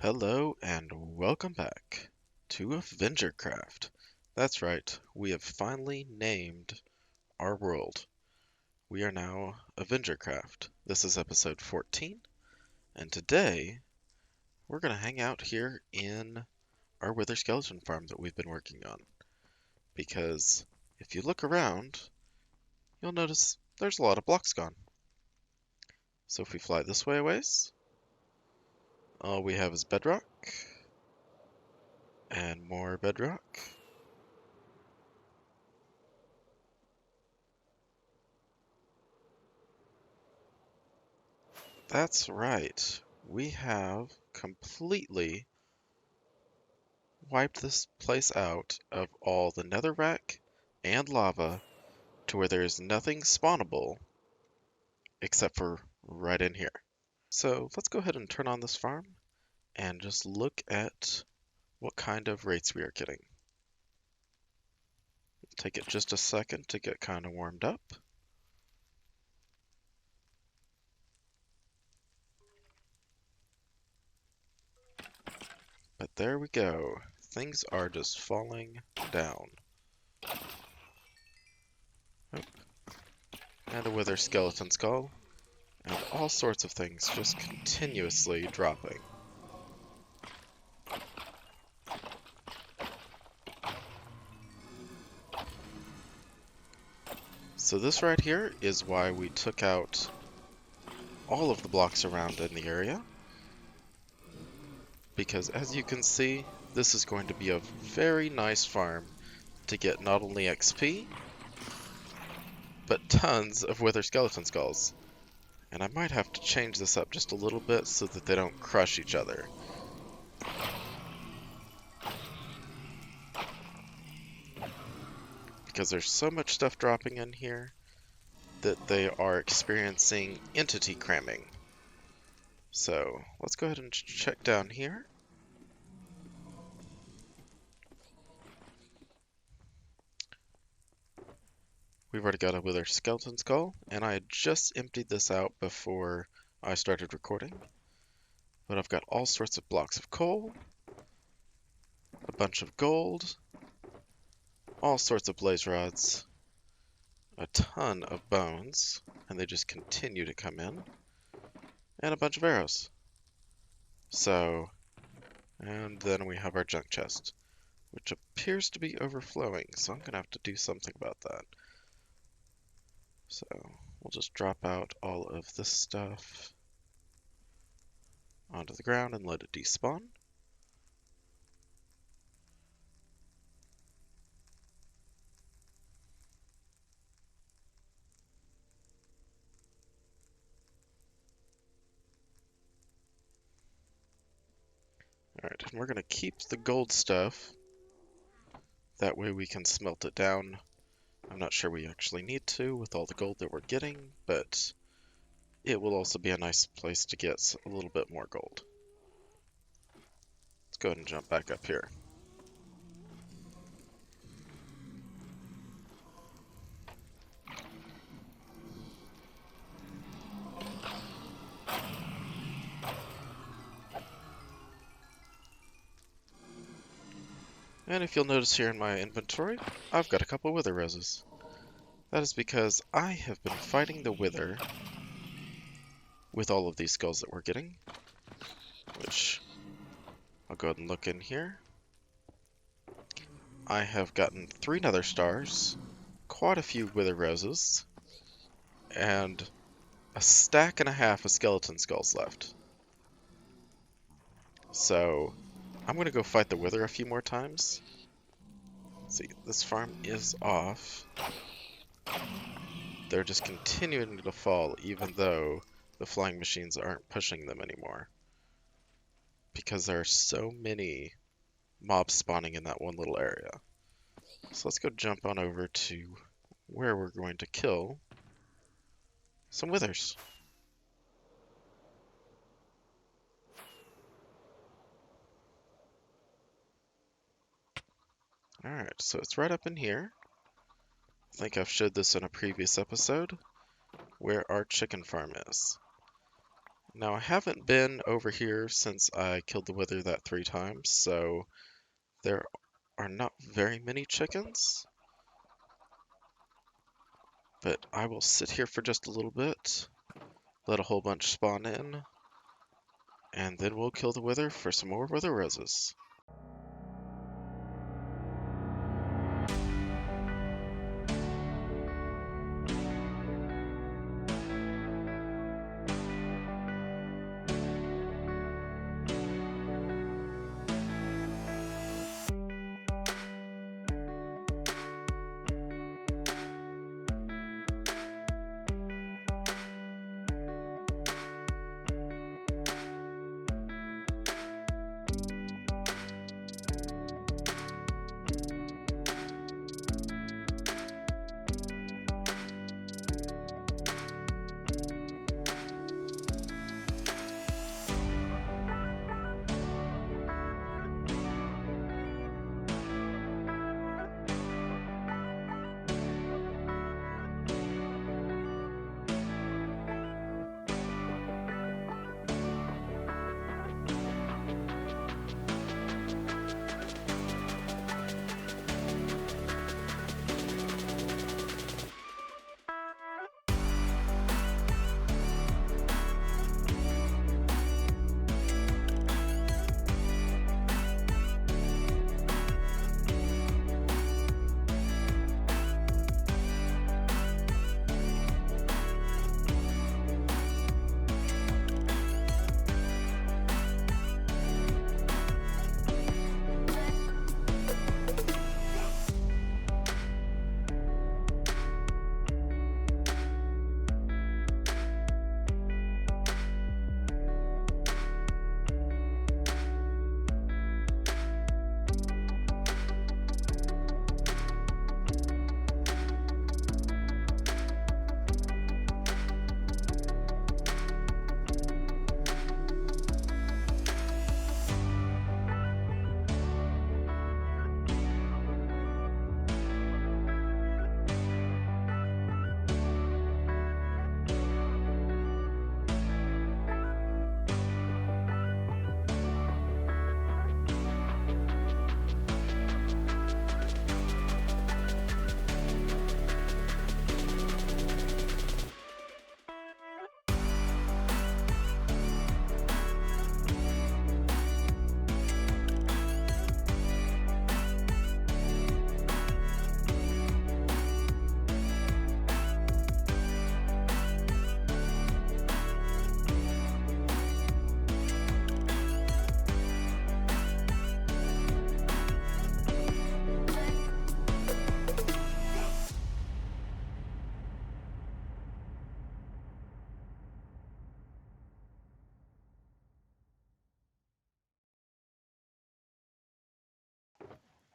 Hello and welcome back to Avengercraft. That's right, we have finally named our world. We are now Avengercraft. This is episode 14, and today we're going to hang out here in our Wither Skeleton farm that we've been working on. Because if you look around, you'll notice there's a lot of blocks gone. So if we fly this way a ways, all we have is bedrock, and more bedrock. That's right. We have completely wiped this place out of all the netherrack and lava to where there is nothing spawnable except for right in here. So let's go ahead and turn on this farm and just look at what kind of rates we are getting. Take it just a second to get kind of warmed up. But there we go. Things are just falling down. Oh, and a wither skeleton skull. And all sorts of things just continuously dropping. So this right here is why we took out all of the blocks around in the area. Because as you can see, this is going to be a very nice farm to get not only XP, but tons of wither skeleton skulls. And I might have to change this up just a little bit so that they don't crush each other. Because there's so much stuff dropping in here that they are experiencing entity cramming. So let's go ahead and check down here. We've already got a wither skeleton skull, and I had just emptied this out before I started recording. But I've got all sorts of blocks of coal, a bunch of gold, all sorts of blaze rods, a ton of bones, and they just continue to come in, and a bunch of arrows. So, and then we have our junk chest, which appears to be overflowing, so I'm going to have to do something about that. So, we'll just drop out all of this stuff onto the ground and let it despawn. Alright, and we're going to keep the gold stuff. That way we can smelt it down. I'm not sure we actually need to with all the gold that we're getting, but it will also be a nice place to get a little bit more gold. Let's go ahead and jump back up here. And if you'll notice here in my inventory, I've got a couple wither roses. That is because I have been fighting the wither with all of these skulls that we're getting, which I'll go ahead and look in here. I have gotten 3 nether stars, quite a few wither roses, and a stack and a half of skeleton skulls left. So I'm going to go fight the wither a few more times. See, this farm is off. They're just continuing to fall even though the flying machines aren't pushing them anymore. Because there are so many mobs spawning in that one little area. So let's go jump on over to where we're going to kill some withers. Alright, so it's right up in here. I think I've showed this in a previous episode, where our chicken farm is. Now, I haven't been over here since I killed the wither that 3 times, so there are not very many chickens. But I will sit here for just a little bit, let a whole bunch spawn in, and then we'll kill the wither for some more wither roses.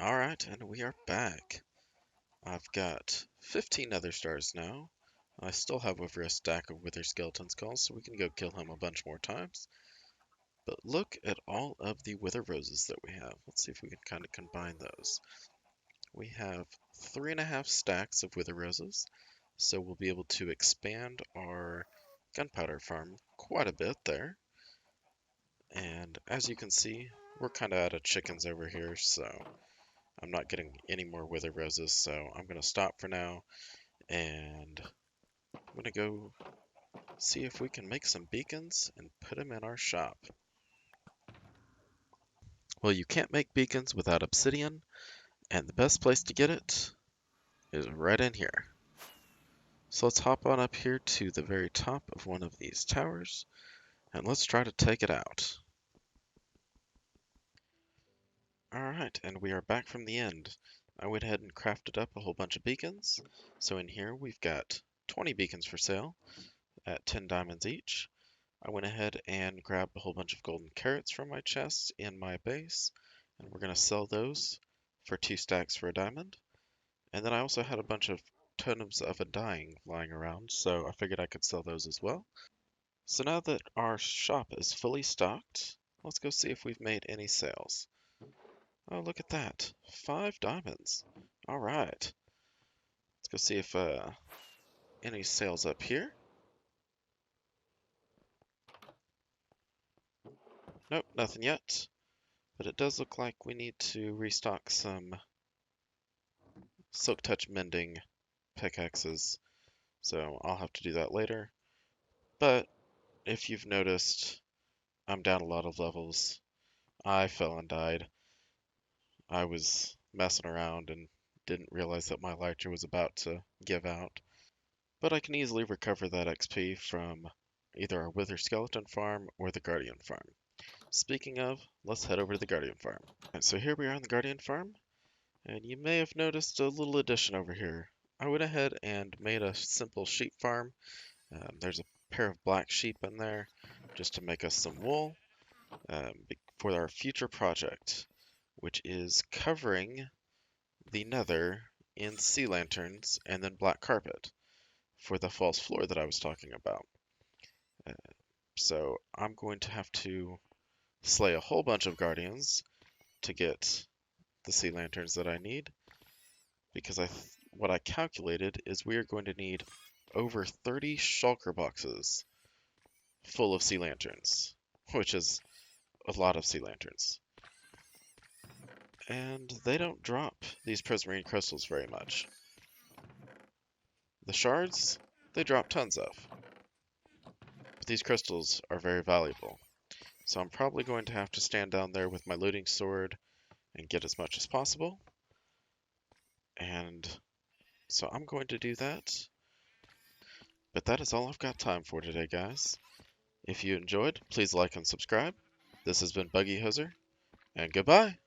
Alright, and we are back. I've got 15 nether stars now. I still have over a stack of wither skeleton skulls, so we can go kill him a bunch more times. But look at all of the wither roses that we have. Let's see if we can kind of combine those. We have 3.5 stacks of wither roses, so we'll be able to expand our gunpowder farm quite a bit there. And as you can see, we're kind of out of chickens over here, so I'm not getting any more wither roses, so I'm going to stop for now, and I'm going to go see if we can make some beacons and put them in our shop. Well, you can't make beacons without obsidian, and the best place to get it is right in here. So let's hop on up here to the very top of one of these towers, and let's try to take it out. Alright, and we are back from the end. I went ahead and crafted up a whole bunch of beacons. So in here we've got 20 beacons for sale at 10 diamonds each. I went ahead and grabbed a whole bunch of golden carrots from my chest in my base, and we're going to sell those for 2 stacks for a diamond. And then I also had a bunch of totems of undying lying around, so I figured I could sell those as well. So now that our shop is fully stocked, let's go see if we've made any sales. Oh, look at that. 5 diamonds. All right. Let's go see if any sales up here. nothing yet, but it does look like we need to restock some Silk Touch Mending pickaxes, so I'll have to do that later. But if you've noticed, I'm down a lot of levels. I fell and died. I was messing around and didn't realize that my elytra was about to give out. But I can easily recover that XP from either our Wither Skeleton farm or the Guardian farm. Speaking of, let's head over to the Guardian farm. Alright, so here we are on the Guardian farm, and you may have noticed a little addition over here. I went ahead and made a simple sheep farm. There's a pair of black sheep in there just to make us some wool for our future project, which is covering the nether in sea lanterns and then black carpet for the false floor that I was talking about. Uh, so I'm going to have to slay a whole bunch of guardians to get the sea lanterns that I need, because what I calculated is we are going to need over 30 shulker boxes full of sea lanterns, which is a lot of sea lanterns. And they don't drop these prismarine crystals very much. The shards, they drop tons of. But these crystals are very valuable. So I'm probably going to have to stand down there with my looting sword and get as much as possible. And so I'm going to do that. But that is all I've got time for today, guys. If you enjoyed, please like and subscribe. This has been Buggy Hoser, and goodbye!